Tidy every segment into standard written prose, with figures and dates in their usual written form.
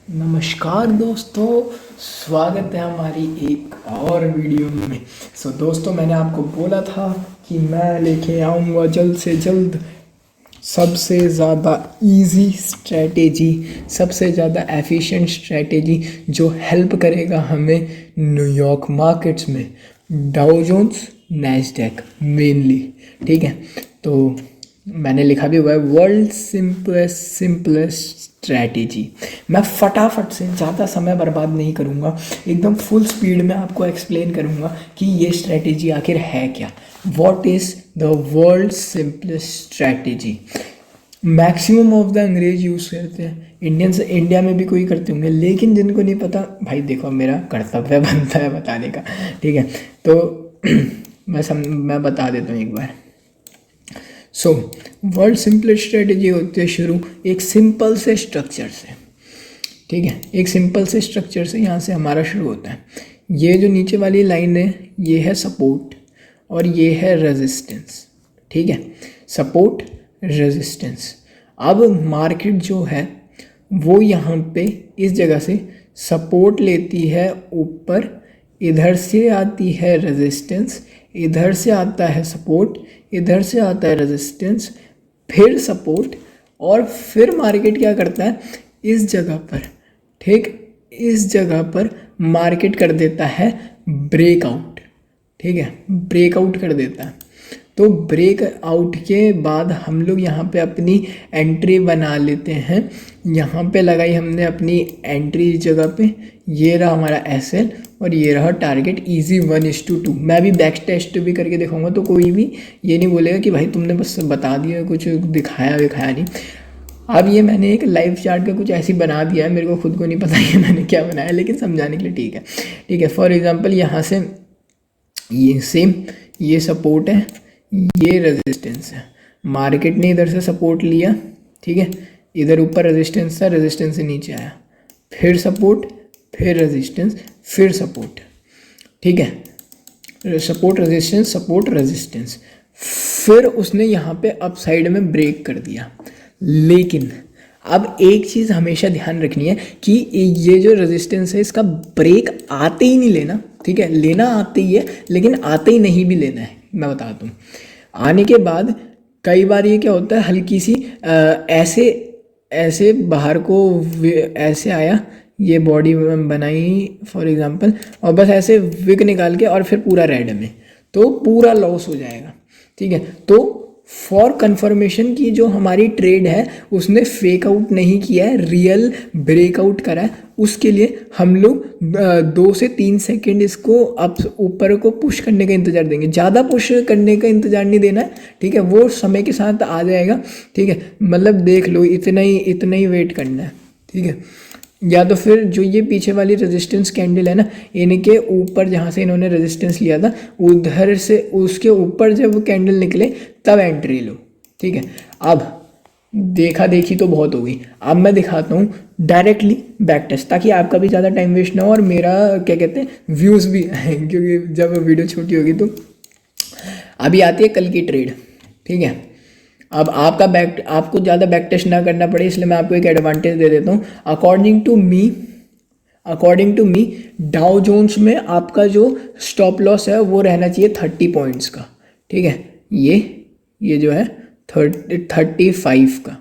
नमस्कार दोस्तों, स्वागत है हमारी एक और वीडियो में। दोस्तों, मैंने आपको बोला था कि मैं लेके आऊँगा जल्द से जल्द सबसे ज़्यादा इजी स्ट्रैटेजी, सबसे ज़्यादा एफिशिएंट स्ट्रैटेजी जो हेल्प करेगा हमें न्यूयॉर्क मार्केट्स में, डाउ जोन्स, नैस्डैक मेनली। ठीक है, तो मैंने लिखा भी हुआ है वर्ल्ड सिंपलेस्ट स्ट्रैटेजी। मैं फटाफट से, ज़्यादा समय बर्बाद नहीं करूँगा, एकदम फुल स्पीड में आपको एक्सप्लेन करूँगा कि ये स्ट्रैटेजी आखिर है क्या। What is the world simplest strategy. Maximum of the अंग्रेज यूज़ करते हैं, इंडियंस इंडिया में भी कोई करते होंगे, लेकिन जिनको नहीं पता, भाई देखो मेरा कर्तव्य बनता है बताने का। ठीक है, तो मैं बता देता हूँ एक बार। वर्ल्ड सिंपलेस्ट स्ट्रेटेजी होती है शुरू एक सिंपल से स्ट्रक्चर से। ठीक है, एक सिंपल से स्ट्रक्चर से यहाँ से हमारा शुरू होता है। ये जो नीचे वाली लाइन है ये है सपोर्ट और ये है रेजिस्टेंस। ठीक है, सपोर्ट रेजिस्टेंस। अब मार्केट जो है वो यहाँ पे इस जगह से सपोर्ट लेती है ऊपर, इधर से आती है रेजिस्टेंस, इधर से आता है सपोर्ट, इधर से आता है रेजिस्टेंस, फिर सपोर्ट, और फिर मार्केट क्या करता है इस जगह पर, ठीक, इस जगह पर मार्केट कर देता है ब्रेकआउट। ठीक है, ब्रेकआउट कर देता है। तो ब्रेक आउट के बाद हम लोग यहाँ पे अपनी एंट्री बना लेते हैं। यहाँ पे लगाई हमने अपनी एंट्री इस जगह पे, ये रहा हमारा एसएल और ये रहा टारगेट इजी 1:2। मैं भी बैक टेस्ट भी करके दिखाऊंगा, तो कोई भी ये नहीं बोलेगा कि भाई तुमने बस बता दिया, कुछ दिखाया नहीं। अब ये मैंने एक लाइव चार्ट का कुछ ऐसी बना दिया है, मेरे को खुद को नहीं पता ये मैंने क्या बनाया, लेकिन समझाने के लिए ठीक है। ठीक है, फॉर एग्जांपल यहाँ से ये सेम, ये सपोर्ट है, ये रेजिस्टेंस है। मार्केट ने इधर से सपोर्ट लिया, ठीक है, इधर ऊपर रेजिस्टेंस था, रेजिस्टेंस से नीचे आया, फिर सपोर्ट, फिर रेजिस्टेंस, फिर सपोर्ट। ठीक है, सपोर्ट रेजिस्टेंस, सपोर्ट रेजिस्टेंस, फिर उसने यहाँ पे अप साइड में ब्रेक कर दिया। लेकिन अब एक चीज़ हमेशा ध्यान रखनी है कि ये जो रेजिस्टेंस है इसका ब्रेक आते ही नहीं लेना। ठीक है, लेना आते ही है लेकिन आते ही नहीं भी लेना है। मैं बताता हूँ, आने के बाद कई बार ये क्या होता है, हल्की सी ऐसे ऐसे बाहर को ऐसे आया, ये बॉडी बनाई फॉर एग्जांपल, और बस ऐसे विक निकाल के और फिर पूरा रेड में, तो पूरा लॉस हो जाएगा। ठीक है, तो फॉर कंफर्मेशन की जो हमारी ट्रेड है उसने फेक आउट नहीं किया है, रियल ब्रेकआउट करा है, उसके लिए हम लोग 2 से 3 सेकेंड इसको अप ऊपर को पुश करने का इंतज़ार देंगे। ज़्यादा पुश करने का इंतज़ार नहीं देना है। ठीक है, वो समय के साथ आ जाएगा। ठीक है, मतलब देख लो, इतना ही वेट करना है। ठीक है, या तो फिर जो ये पीछे वाली रेजिस्टेंस कैंडल है ना, इनके ऊपर जहाँ से इन्होंने रेजिस्टेंस लिया था उधर से उसके ऊपर जब कैंडल निकले तब एंट्री लो। ठीक है, अब देखा देखी तो बहुत हो गई, अब मैं दिखाता हूँ डायरेक्टली बैक टेस्ट, ताकि आपका भी ज़्यादा टाइम वेस्ट ना हो और मेरा क्या कहते हैं व्यूज़ भी आए, क्योंकि जब वीडियो छोटी होगी तो। अभी आती है कल की ट्रेड। ठीक है, अब आपको ज़्यादा बैक टेस्ट ना करना पड़े, इसलिए मैं आपको एक एडवांटेज दे देता हूँ। According to me Dow Jones में आपका जो स्टॉप लॉस है वो रहना चाहिए 30 पॉइंट्स का। ठीक है, ये जो है 35 का,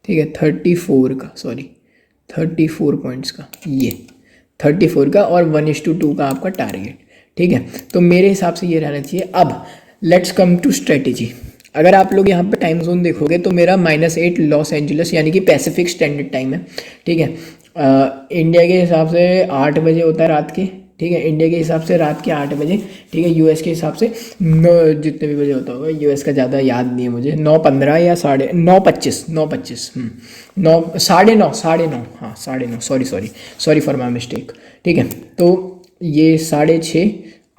ठीक है, 34 का, सॉरी 34 पॉइंट्स का, ये 34 का और 1:2 का आपका टारगेट। ठीक है, तो मेरे हिसाब से ये रहना चाहिए। अब लेट्स कम टू स्ट्रेटेजी। अगर आप लोग यहाँ पे टाइम जोन देखोगे तो मेरा -8 लॉस एंजलिस यानी कि पैसिफिक स्टैंडर्ड टाइम है। ठीक है, इंडिया के हिसाब से 8 बजे होता है रात के। ठीक है, इंडिया के हिसाब से रात के 8 बजे। ठीक है, यूएस के हिसाब से जितने भी बजे होता होगा, यूएस का ज़्यादा याद नहीं है मुझे, 9:15 या 9:25, 9:25, 9:30, हाँ 9:30, सॉरी फॉर माई मिस्टेक। ठीक है, तो ये 6:30,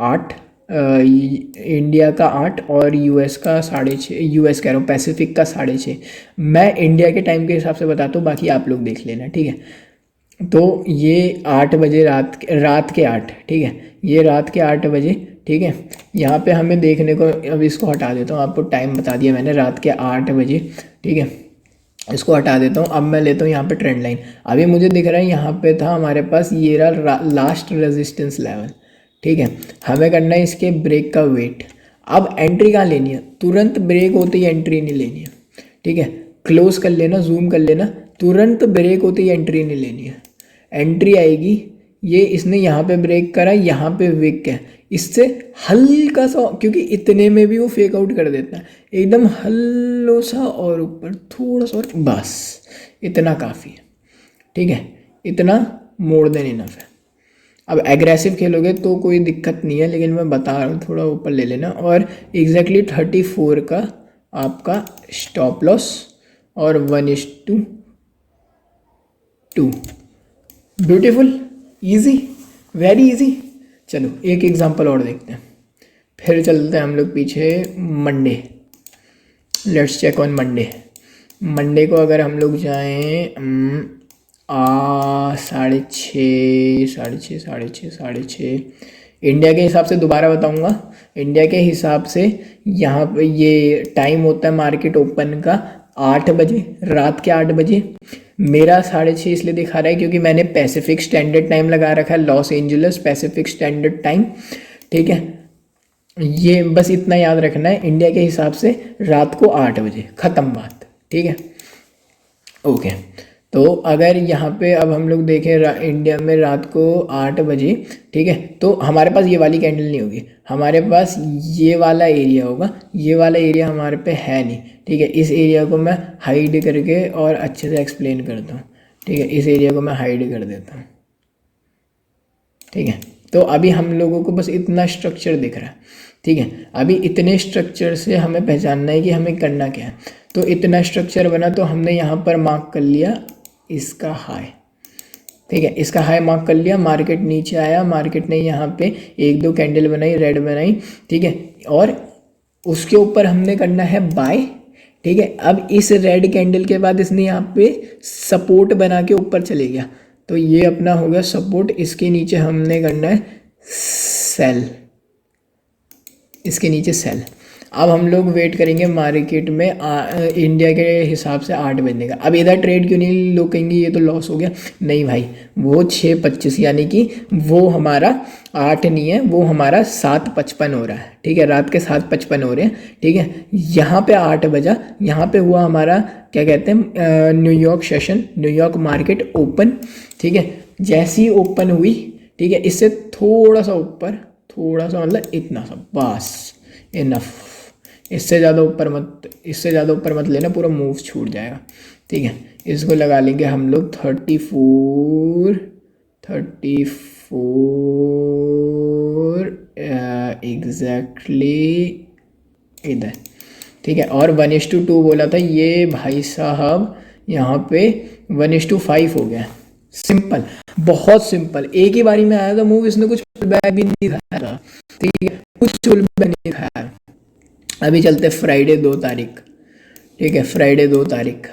8 इंडिया का 8 और यूएस का 6:30, यूएस कह रहा हूँ, पैसिफिक का 6:30। मैं इंडिया के टाइम के हिसाब से बताता हूँ, बाकी आप लोग देख लेना। ठीक है, तो ये 8 बजे रात के 8। ठीक है, ये रात के 8 बजे। ठीक है, यहाँ पे हमें देखने को, अब इसको हटा देता हूँ, आपको टाइम बता दिया मैंने, रात के 8 बजे। ठीक है, इसको हटा देता हूँ। अब मैं लेता हूँ यहाँ पे ट्रेंड लाइन। अभी मुझे दिख रहा है यहाँ पे था हमारे पास ये रहा लास्ट रेजिस्टेंस लेवल, ठीक है। हमें करना है इसके ब्रेक का वेट। अब एंट्री कहाँ लेनी है, तुरंत ब्रेक होते ही एंट्री नहीं लेनी है, ठीक है। क्लोज कर लेना, जूम कर लेना, तुरंत ब्रेक होते ही एंट्री नहीं लेनी है। एंट्री आएगी, ये इसने यहाँ पे ब्रेक करा, यहाँ पे विक है, इससे हल्का सा, क्योंकि इतने में भी वो फेक आउट कर देता है, एकदम हल्लो सा और ऊपर थोड़ा सा और, बस इतना काफ़ी है, ठीक है। इतना मोर देन इनफ है। अब एग्रेसिव खेलोगे तो कोई दिक्कत नहीं है, लेकिन मैं बता रहा हूँ थोड़ा ऊपर ले लेना। और एग्जैक्टली 34 का आपका स्टॉप लॉस और 1:2। Beautiful, easy, very easy. चलो एक एग्जांपल और देखते हैं, फिर चलते हैं हम लोग पीछे। Monday, let's check on Monday. Monday को अगर हम लोग जाएं 6:30 इंडिया के हिसाब से, दोबारा बताऊंगा, इंडिया के हिसाब से यहाँ पे ये टाइम होता है मार्केट ओपन का 8 बजे, रात के 8 बजे। मेरा 6:30 इसलिए दिखा रहा है क्योंकि मैंने पैसिफिक स्टैंडर्ड टाइम लगा रखा है, Los Angeles Pacific standard time, ठीक है। ये बस इतना याद रखना है, इंडिया के हिसाब से रात को 8 बजे, ख़त्म बात, ठीक है। ओके, तो अगर यहाँ पे अब हम लोग देखें इंडिया में रात को 8 बजे, ठीक है, तो हमारे पास ये वाली कैंडल नहीं होगी, हमारे पास ये वाला एरिया होगा। ये वाला एरिया हमारे पे है नहीं, ठीक है। इस एरिया को मैं हाइड करके और अच्छे से एक्सप्लेन करता हूँ, ठीक है। इस एरिया को मैं हाइड कर देता हूँ, ठीक है। तो अभी हम लोगों को बस इतना स्ट्रक्चर दिख रहा है, ठीक है। अभी इतने स्ट्रक्चर से हमें पहचानना है कि हमें करना क्या है। तो इतना स्ट्रक्चर बना, तो हमने यहाँ पर मार्क कर लिया इसका हाई, ठीक है। इसका हाई मार्क कर लिया, मार्केट नीचे आया, मार्केट ने यहाँ पे 1-2 कैंडल बनाई, रेड बनाई, ठीक है। और उसके ऊपर हमने करना है बाय, ठीक है। अब इस रेड कैंडल के बाद इसने यहाँ पे सपोर्ट बना के ऊपर चले गया, तो ये अपना हो गया सपोर्ट। इसके नीचे हमने करना है सेल, इसके नीचे सेल। अब हम लोग वेट करेंगे मार्केट में इंडिया के हिसाब से 8 बजने का। अब इधर ट्रेड क्यों नहीं लोग कहेंगे ये तो लॉस हो गया, नहीं भाई, वो 6:25 यानी कि वो हमारा 8 नहीं है, वो हमारा 7:55 हो रहा है, ठीक है। रात के 7:55 हो रहे हैं, ठीक है। यहाँ पे 8 बजा, यहाँ पे हुआ हमारा क्या कहते हैं New York session, New York market open, ठीक है। जैसी ओपन हुई, ठीक है, इससे थोड़ा सा ऊपर, थोड़ा सा मतलब इतना सा, बस इनफ। इससे ज़्यादा ऊपर मत लेना, पूरा मूव छूट जाएगा, ठीक है। इसको लगा लेंगे हम लोग 34 एग्जैक्टली इधर, ठीक है। और 1:2 बोला था ये भाई साहब, यहाँ पे 1:5 हो गया। सिंपल, बहुत सिंपल, एक ही बारी में आया था मूव, इसने कुछ बैक भी नहीं दिखाया था, ठीक है, कुछ बैक नहीं दिखाया। अभी चलते फ्राइडे 2 तारीख, ठीक है। फ्राइडे 2 तारीख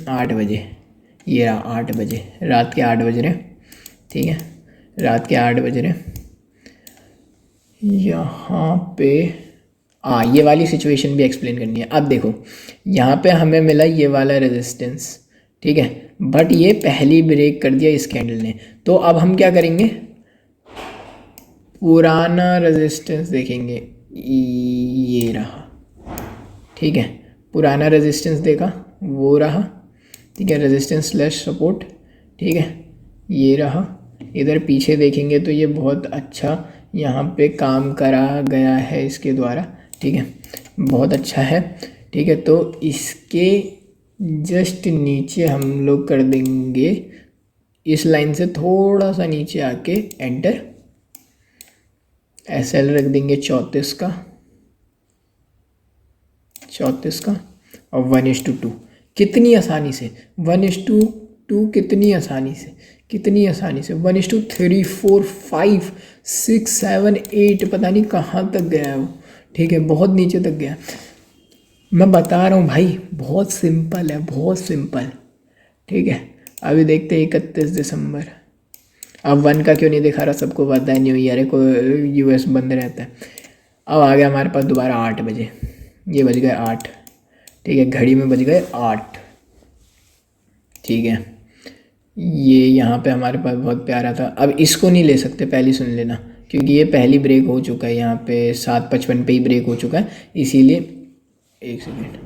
8 बजे, ये रहा 8 बजे, रात के 8 बज रहे, ठीक है, रात के 8 बज रहे। यहाँ पे ये वाली सिचुएशन भी एक्सप्लेन करनी है। अब देखो यहाँ पे हमें मिला ये वाला रेजिस्टेंस, ठीक है, बट ये पहली ब्रेक कर दिया इस कैंडल ने। तो अब हम क्या करेंगे, पुराना रेजिस्टेंस देखेंगे, ये रहा, ठीक है। पुराना रेजिस्टेंस देखा, वो रहा, ठीक है, रेजिस्टेंस स्लैश सपोर्ट, ठीक है, ये रहा। इधर पीछे देखेंगे तो ये बहुत अच्छा यहाँ पे काम करा गया है इसके द्वारा, ठीक है, बहुत अच्छा है, ठीक है। तो इसके जस्ट नीचे हम लोग कर देंगे, इस लाइन से थोड़ा सा नीचे आके एंटर, SL रख देंगे 34 का और 1:2। कितनी आसानी से 1:2, कितनी आसानी से 1:3, 4, 5, 6, 7, 8, पता नहीं कहाँ तक गया है वो, ठीक है, बहुत नीचे तक गया। मैं बता रहा हूँ भाई, बहुत सिंपल है, बहुत सिंपल, ठीक है। अभी देखते हैं 31 दिसंबर। अब 1 का क्यों नहीं दिखा रहा, सबको पता है न्यू ईयर है, को US बंद रहता है। अब आ गया हमारे पास दोबारा 8 बजे, ये बज गए 8, ठीक है, घड़ी में बज गए 8। ठीक है, ये यहाँ पे हमारे पास बहुत प्यारा था। अब इसको नहीं ले सकते, पहले सुन लेना, क्योंकि ये पहली ब्रेक हो चुका है, यहाँ पे 7:55 पे ही ब्रेक हो चुका है, इसीलिए। एक सेकेंड,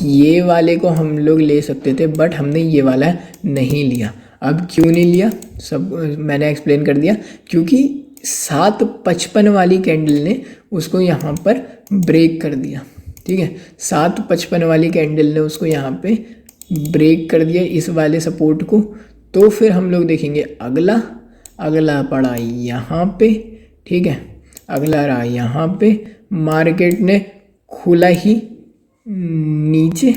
ये वाले को हम लोग ले सकते थे बट हमने ये वाला नहीं लिया। अब क्यों नहीं लिया, सब मैंने एक्सप्लेन कर दिया, क्योंकि 7:55 वाली कैंडल ने उसको यहाँ पर ब्रेक कर दिया। ठीक है, 7:55 वाली कैंडल ने उसको यहाँ पे ब्रेक कर दिया, इस वाले सपोर्ट को। तो फिर हम लोग देखेंगे अगला पड़ा यहाँ पे। ठीक है, अगला रहा यहाँ पे, मार्केट ने खुला ही नीचे,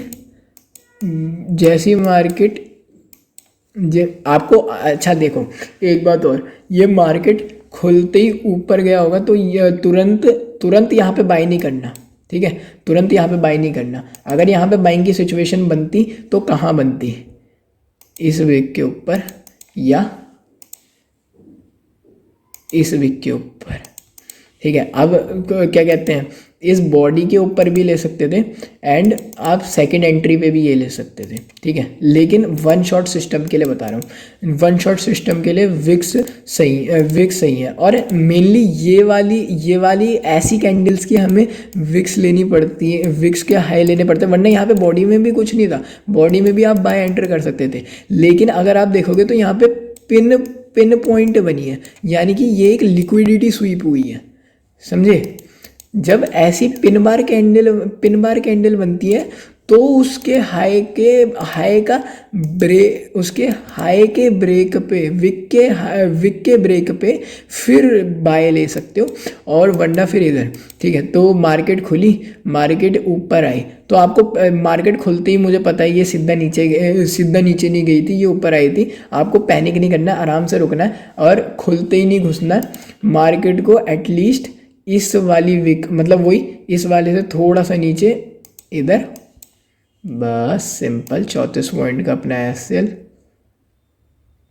जैसी मार्केट आपको, अच्छा देखो एक बात और, ये मार्केट खुलते ही ऊपर गया होगा तो ये तुरंत यहाँ पे बाई नहीं करना। ठीक है, तुरंत यहाँ पे बाई नहीं करना। अगर यहाँ पे बाइंग की सिचुएशन बनती तो कहाँ बनती, इस विक के ऊपर या इस विक के ऊपर। ठीक है, अब क्या कहते हैं, इस बॉडी के ऊपर भी ले सकते थे एंड आप सेकंड एंट्री पे भी ये ले सकते थे। ठीक है, लेकिन वन शॉट सिस्टम के लिए बता रहा हूँ, वन शॉट सिस्टम के लिए विक्स सही है। और मेनली ये वाली ऐसी कैंडल्स की हमें विक्स लेनी पड़ती है, विक्स के हाई लेने पड़ते हैं, वरना यहाँ पे बॉडी में भी कुछ नहीं था, बॉडी में भी आप बाय एंटर कर सकते थे। लेकिन अगर आप देखोगे तो यहाँ पे पिन पॉइंट बनी है, यानी कि ये एक लिक्विडिटी स्वीप हुई है, समझे। जब ऐसी पिन बार कैंडल बनती है तो उसके हाई के ब्रेक पे, विक के ब्रेक पे फिर बाय ले सकते हो, और वरना फिर इधर। ठीक है, तो मार्केट खुली, मार्केट ऊपर आई, तो आपको मार्केट खुलते ही, मुझे पता है ये सीधा नीचे नहीं गई थी, ये ऊपर आई थी। आपको पैनिक नहीं करना, आराम से रुकना है और खुलते ही नहीं घुसना। मार्केट को एटलीस्ट इस वाली विक, मतलब वही इस वाले से थोड़ा सा नीचे इधर, बस सिंपल 34 पॉइंट का अपना एसएल।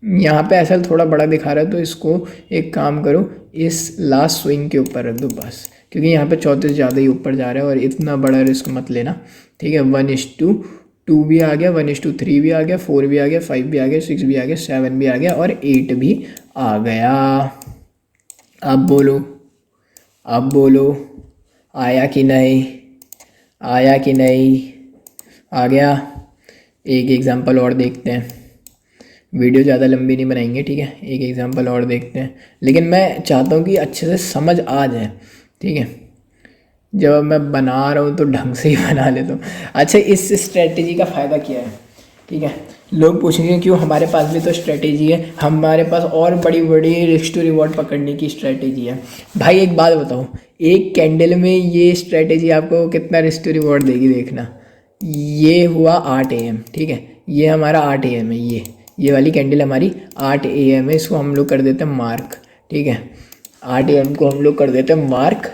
यहाँ पे एसएल थोड़ा बड़ा दिखा रहा है तो इसको एक काम करो, इस लास्ट स्विंग के ऊपर रख दो बस, क्योंकि यहाँ पे 34 ज़्यादा ही ऊपर जा रहा है और इतना बड़ा रिस्क मत लेना। ठीक है, 1:2 भी आ गया, 1:3 भी आ गया, 4 भी आ गया, 5 भी आ गया, 6 भी आ गया, 7 भी आ गया और 8 भी आ गया। अब बोलो आया कि नहीं, आ गया। एक एग्जांपल और देखते हैं, वीडियो ज़्यादा लंबी नहीं बनाएंगे। ठीक है, एक एग्जांपल और देखते हैं, लेकिन मैं चाहता हूँ कि अच्छे से समझ आ जाए। ठीक है, जब मैं बना रहा हूँ तो ढंग से ही बना लेता हूँ। अच्छा, इस स्ट्रेटजी का फ़ायदा क्या है? ठीक है, लोग पूछेंगे क्यों, हमारे पास भी तो स्ट्रेटेजी है, हमारे पास और बड़ी बड़ी रिस्क टू रिवॉर्ड पकड़ने की स्ट्रेटेजी है। भाई एक बात बताओ, एक कैंडल में ये स्ट्रेटेजी आपको कितना रिस्क टू रिवॉर्ड देगी, देखना। ये हुआ 8 AM। ठीक है, ये हमारा 8 AM है, ये वाली कैंडल हमारी 8 AM है, इसको हम लोग कर देते हैं मार्क। ठीक है, 8 AM को हम लोग कर देते हैं मार्क।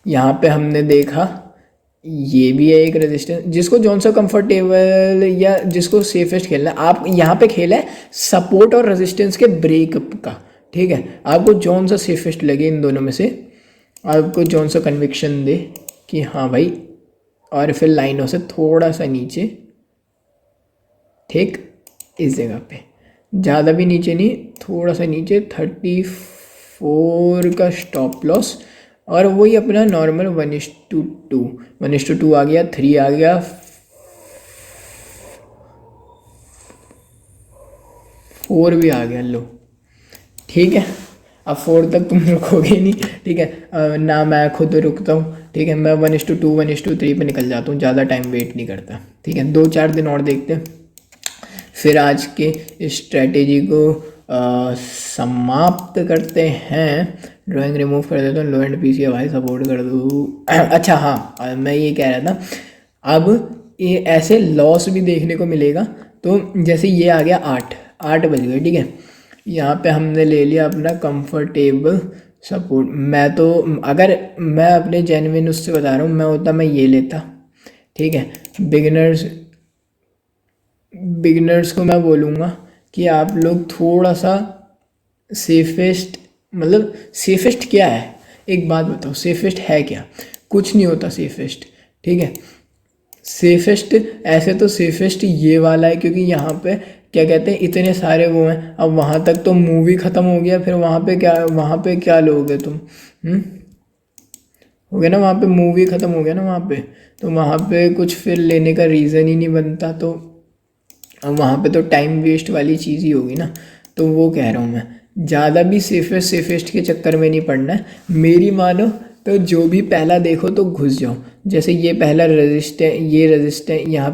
यहाँ पे हमने देखा ये भी है एक रेजिस्टेंस, जिसको जौन सा कंफर्टेबल या जिसको सेफेस्ट खेलना है, आप यहाँ पे खेला है सपोर्ट और रेजिस्टेंस के ब्रेकअप का। ठीक है, आपको जौन सा सेफेस्ट लगे इन दोनों में से, आपको जौन सा कन्विक्शन दे कि हाँ भाई, और फिर लाइनों से थोड़ा सा नीचे, ठीक इस जगह पे, ज़्यादा भी नीचे नहीं, थोड़ा सा नीचे 34 का स्टॉप लॉस, और वही अपना नॉर्मल 1:2 आ गया, 3 आ गया, 4 भी आ गया। लो ठीक है, अब 4 तक तुम रुकोगे नहीं। ठीक है ना, मैं खुद रुकता हूँ। ठीक है, मैं 1:2 1:3 पे निकल जाता हूँ, ज़्यादा टाइम वेट नहीं करता। ठीक है, 2-4 दिन और देखते हैं, फिर आज के स्ट्रेटेजी को समाप्त करते हैं। ड्राइंग रिमूव कर देता हूँ, लो एंड पीसी भाई सपोर्ट कर दूँ। अच्छा हाँ, मैं ये कह रहा था, अब ये ऐसे लॉस भी देखने को मिलेगा। तो जैसे ये आ गया 8 बज गए। ठीक है, यहाँ पे हमने ले लिया अपना कंफर्टेबल सपोर्ट। मैं तो, अगर मैं अपने जेन्युइन उससे बता रहा हूँ, मैं ये लेता। ठीक है, बिगिनर्स को मैं बोलूँगा कि आप लोग थोड़ा सा सेफेस्ट, मतलब सेफेस्ट क्या है, एक बात बताओ, सेफेस्ट है क्या? कुछ नहीं होता सेफेस्ट। ठीक है, सेफेस्ट, ऐसे तो सेफेस्ट ये वाला है क्योंकि यहाँ पे क्या कहते हैं इतने सारे वो हैं। अब वहाँ तक तो मूवी ख़त्म हो गया, फिर वहाँ पे क्या लोगे तुम? हो गया ना, वहाँ पे मूवी ख़त्म हो गया ना वहाँ पे, तो वहाँ पे कुछ फिर लेने का रीज़न ही नहीं बनता। तो अब वहाँ पे तो टाइम वेस्ट वाली चीज़ ही होगी ना। तो वो कह रहा हूँ मैं, ज़्यादा भी सेफेस्ट के चक्कर में नहीं पड़ना है। मेरी मानो तो जो भी पहला देखो तो घुस जाओ। जैसे ये पहला रेजिस्टेंस यहाँ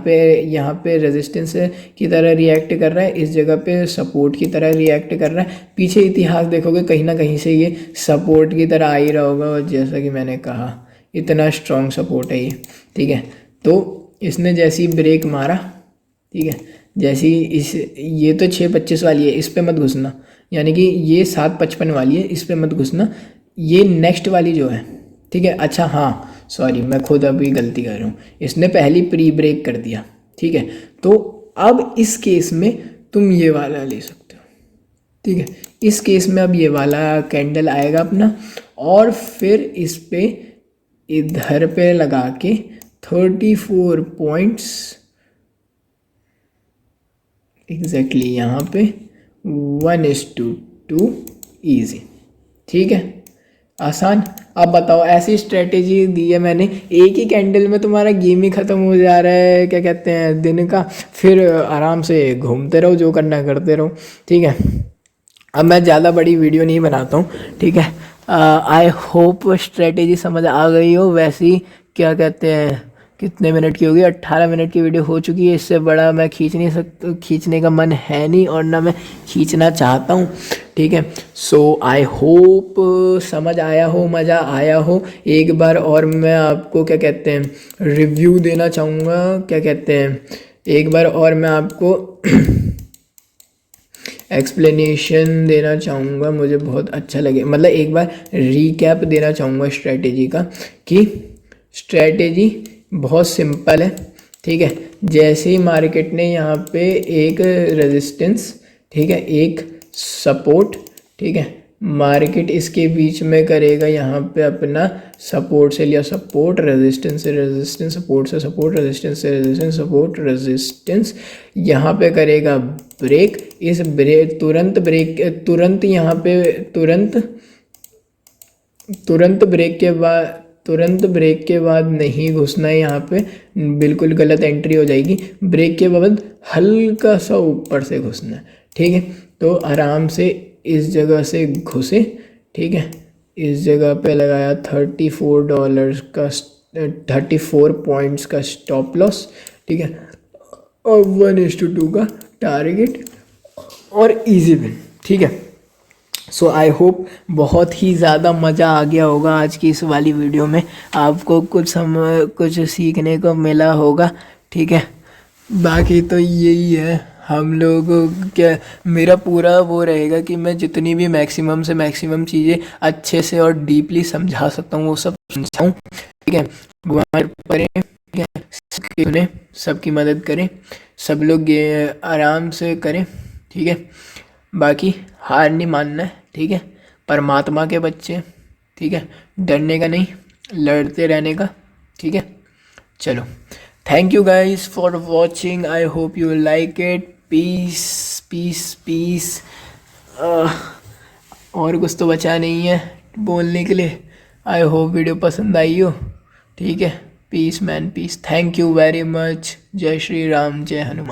पे रेजिस्टेंस की तरह रिएक्ट कर रहा है, इस जगह पे सपोर्ट की तरह रिएक्ट कर रहा है। पीछे इतिहास देखोगे कहीं ना कहीं से ये सपोर्ट की तरह आ ही रहा होगा, और जैसा कि मैंने कहा इतना स्ट्रॉन्ग सपोर्ट है ये। ठीक है, तो इसने जैसी ब्रेक मारा, ठीक है, जैसी ये तो 6:25 वाली है, इस पे मत घुसना, यानी कि ये 7:55 वाली है, इस पे मत घुसना। ये नेक्स्ट वाली जो है, ठीक है, अच्छा हाँ सॉरी मैं खुद अभी गलती कर रहा हूँ, इसने पहली प्री ब्रेक कर दिया। ठीक है, तो अब इस केस में तुम ये वाला ले सकते हो। ठीक है, इस केस में अब ये वाला कैंडल आएगा अपना, और फिर इस पे इधर पे लगा के 34 पॉइंट्स एग्जैक्टली यहाँ पे 1:2 ईजी। ठीक है, आसान। अब बताओ, ऐसी स्ट्रेटेजी दी है मैंने, एक ही कैंडल में तुम्हारा गेम ही ख़त्म हो जा रहा है, क्या कहते हैं, दिन का। फिर आराम से घूमते रहो, जो करना है करते रहो। ठीक है, अब मैं ज़्यादा बड़ी वीडियो नहीं बनाता हूँ। ठीक है, आई होप स्ट्रेटेजी समझ आ गई हो। वैसी क्या कहते हैं, कितने मिनट की होगी, 18 मिनट की वीडियो हो चुकी है। इससे बड़ा मैं खींच नहीं सकता, खींचने का मन है नहीं, और ना मैं खींचना चाहता हूँ। ठीक है, सो आई होप समझ आया हो, मज़ा आया हो। एक बार और मैं आपको क्या कहते हैं रिव्यू देना चाहूँगा, क्या कहते हैं, एक बार और मैं आपको एक्सप्लेनेशन देना चाहूँगा। मुझे बहुत अच्छा लगे, मतलब एक बार रीकैप देना चाहूँगा स्ट्रेटेजी का, कि स्ट्रेटेजी बहुत सिंपल है। ठीक है, जैसे ही मार्केट ने यहाँ पे एक रेजिस्टेंस, ठीक है, एक सपोर्ट, ठीक है, मार्केट इसके बीच में करेगा यहाँ पे अपना सपोर्ट से लिया सपोर्ट, रेजिस्टेंस से रेजिस्टेंस, सपोर्ट से सपोर्ट, रेजिस्टेंस से रेजिस्टेंस, सपोर्ट रेजिस्टेंस, यहाँ पे करेगा ब्रेक। इस ब्रेक तुरंत यहाँ पे तुरंत ब्रेक के बाद नहीं घुसना है यहाँ पे, बिल्कुल गलत एंट्री हो जाएगी। ब्रेक के बाद हल्का सा ऊपर से घुसना है। ठीक है, तो आराम से इस जगह से घुसे। ठीक है, इस जगह पे लगाया $34 का 34 पॉइंट्स का स्टॉप लॉस। ठीक है, और 1:2 का टारगेट और इजी विन। ठीक है, सो आई होप बहुत ही ज़्यादा मज़ा आ गया होगा आज की इस वाली वीडियो में, आपको कुछ सीखने को मिला होगा। ठीक है, बाकी तो यही है, हम लोग क्या, मेरा पूरा वो रहेगा कि मैं जितनी भी मैक्सिमम से मैक्सिमम चीज़ें अच्छे से और डीपली समझा सकता हूँ वो सब समझाऊँ। ठीक है, भगवान करें, सुने, सबकी मदद करें, सब लोग आराम से करें। ठीक है, बाकी हार नहीं मानना है। ठीक है, परमात्मा के बच्चे। ठीक है, डरने का नहीं, लड़ते रहने का। ठीक है, चलो, thank you guys for watching, I hope you like it. Peace peace peace. और कुछ तो बचा नहीं है बोलने के लिए। आई होप वीडियो पसंद आई हो। ठीक है, peace man peace, thank you very much. जय श्री राम, जय हनुमान।